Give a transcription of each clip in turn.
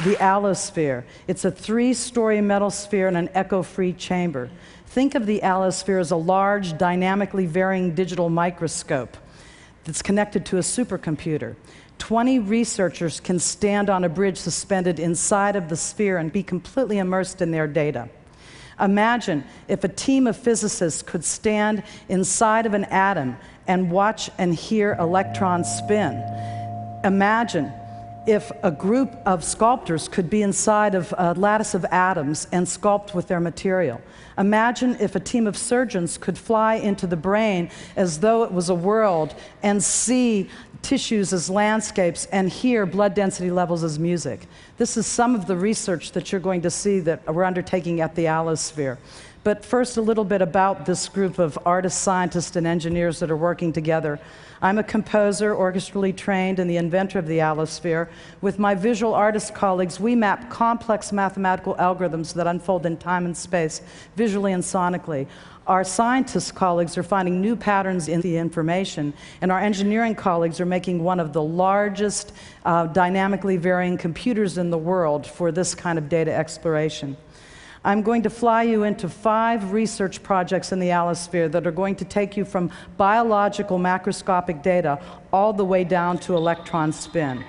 the AlloSphere. It's a 3-story metal sphere in an echo-free chamber. Think of the AlloSphere as a large, dynamically varying digital microscope that's connected to a supercomputer. 20 researchers can stand on a bridge suspended inside of the sphere and be completely immersed in their data. Imagine if a team of physicists could stand inside of an atom and watch and hear electrons spin. Imagine if a group of sculptors could be inside of a lattice of atoms and sculpt with their material. Imagine if a team of surgeons could fly into the brain as though it was a world and see tissues as landscapes and hear blood density levels as music. This is some of the research that you're going to see that we're undertaking at the AlloSphere. But first, a little bit about this group of artists, scientists, and engineers that are working together. I'm a composer, orchestrally trained, and the inventor of the AlloSphere. With my visual artist colleagues, we map complex mathematical algorithms that unfold in time and space, visually and sonically. Our scientist colleagues are finding new patterns in the information, and our engineering colleagues are making one of the largest dynamically varying computers in the world for this kind of data exploration. I'm going to fly you into 5 research projects in the AlloSphere that are going to take you from biological macroscopic data all the way down to electron spin.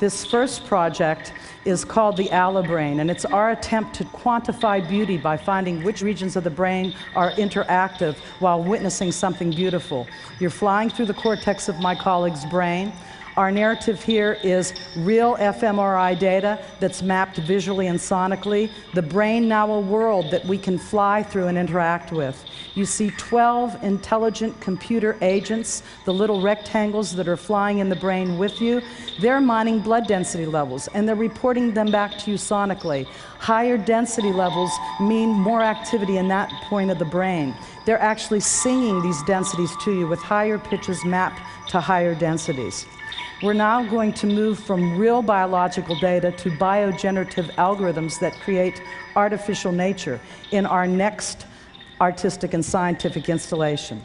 This first project is called the AlloBrain, and it's our attempt to quantify beauty by finding which regions of the brain are interactive while witnessing something beautiful. You're flying through the cortex of my colleague's brain. Our narrative here is real fMRI data that's mapped visually and sonically. The brain now a world that we can fly through and interact with. You see 12 intelligent computer agents, the little rectangles that are flying in the brain with you. They're mining blood density levels, and they're reporting them back to you sonically. Higher density levels mean more activity in that point of the brain. They're actually singing these densities to you with higher pitches mapped to higher densities. We're now going to move from real biological data to biogenerative algorithms that create artificial nature in our next artistic and scientific installation.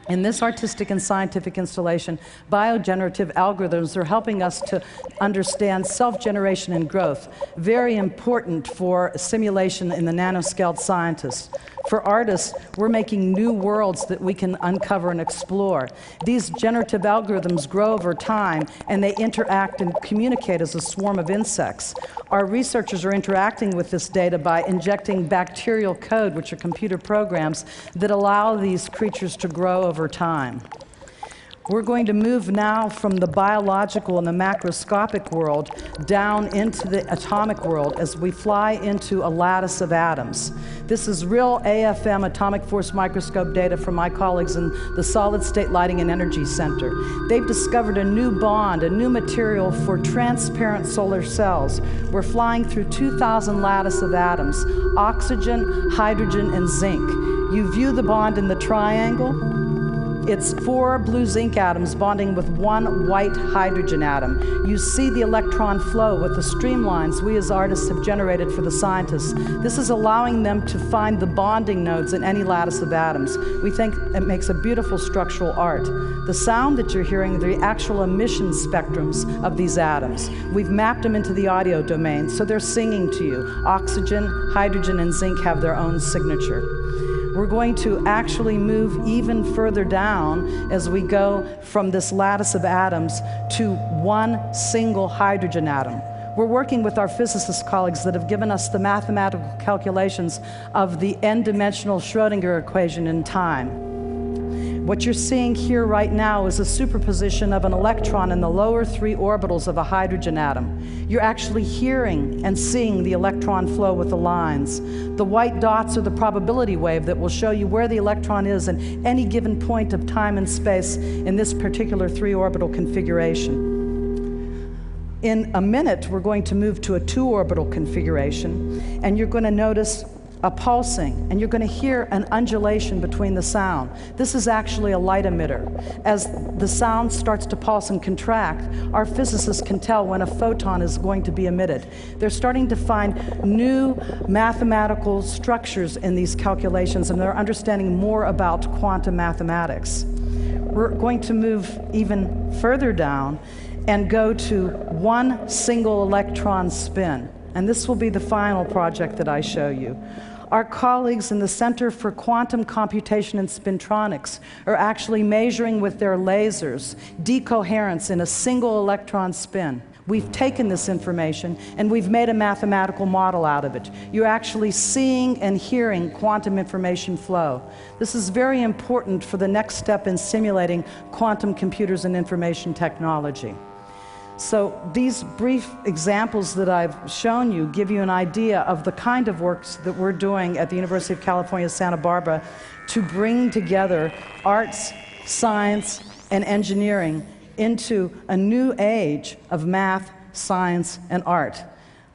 In this artistic and scientific installation, biogenerative algorithms are helping us to understand self-generation and growth, very important for simulation in the nanoscaled scientists. For artists, we're making new worlds that we can uncover and explore. These generative algorithms grow over time, and they interact and communicate as a swarm of insects. Our researchers are interacting with this data by injecting bacterial code, which are computer programs that allow these creatures to grow over time. We're going to move now from the biological and the macroscopic world down into the atomic world as we fly into a lattice of atoms. This is real AFM, atomic force microscope data from my colleagues in the Solid State Lighting and Energy Center. They've discovered a new bond, a new material for transparent solar cells. We're flying through 2,000 lattice of atoms, oxygen, hydrogen, and zinc. You view the bond in the triangle. It's 4 blue zinc atoms bonding with 1 white hydrogen atom. You see the electron flow with the streamlines we as artists have generated for the scientists. This is allowing them to find the bonding nodes in any lattice of atoms. We think it makes a beautiful structural art. The sound that you're hearing are the actual emission spectrums of these atoms. We've mapped them into the audio domain, so they're singing to you. Oxygen, hydrogen, and zinc have their own signature. We're going to actually move even further down as we go from this lattice of atoms to 1 single hydrogen atom. We're working with our physicist colleagues that have given us the mathematical calculations of the n-dimensional Schrödinger equation in time. What you're seeing here right now is a superposition of an electron in the lower 3 orbitals of a hydrogen atom. You're actually hearing and seeing the electron flow with the lines. The white dots are the probability wave that will show you where the electron is in any given point of time and space in this particular 3 orbital configuration. In a minute, we're going to move to a 2 orbital configuration, and you're going to notice a pulsing, and you're going to hear an undulation between the sound. This is actually a light emitter. As the sound starts to pulse and contract, our physicists can tell when a photon is going to be emitted. They're starting to find new mathematical structures in these calculations, and they're understanding more about quantum mathematics. We're going to move even further down and go to one single electron spin. And this will be the final project that I show you. Our colleagues in the Center for Quantum Computation and Spintronics are actually measuring with their lasers decoherence in a single electron spin. We've taken this information and we've made a mathematical model out of it. You're actually seeing and hearing quantum information flow. This is very important for the next step in simulating quantum computers and information technology. So these brief examples that I've shown you give you an idea of the kind of works that we're doing at the University of California, Santa Barbara to bring together arts, science, and engineering into a new age of math, science, and art.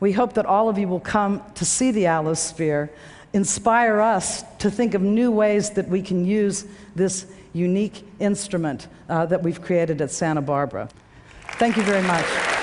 We hope that all of you will come to see the AlloSphere, inspire us to think of new ways that we can use this unique instrument that we've created at Santa Barbara. Thank you very much.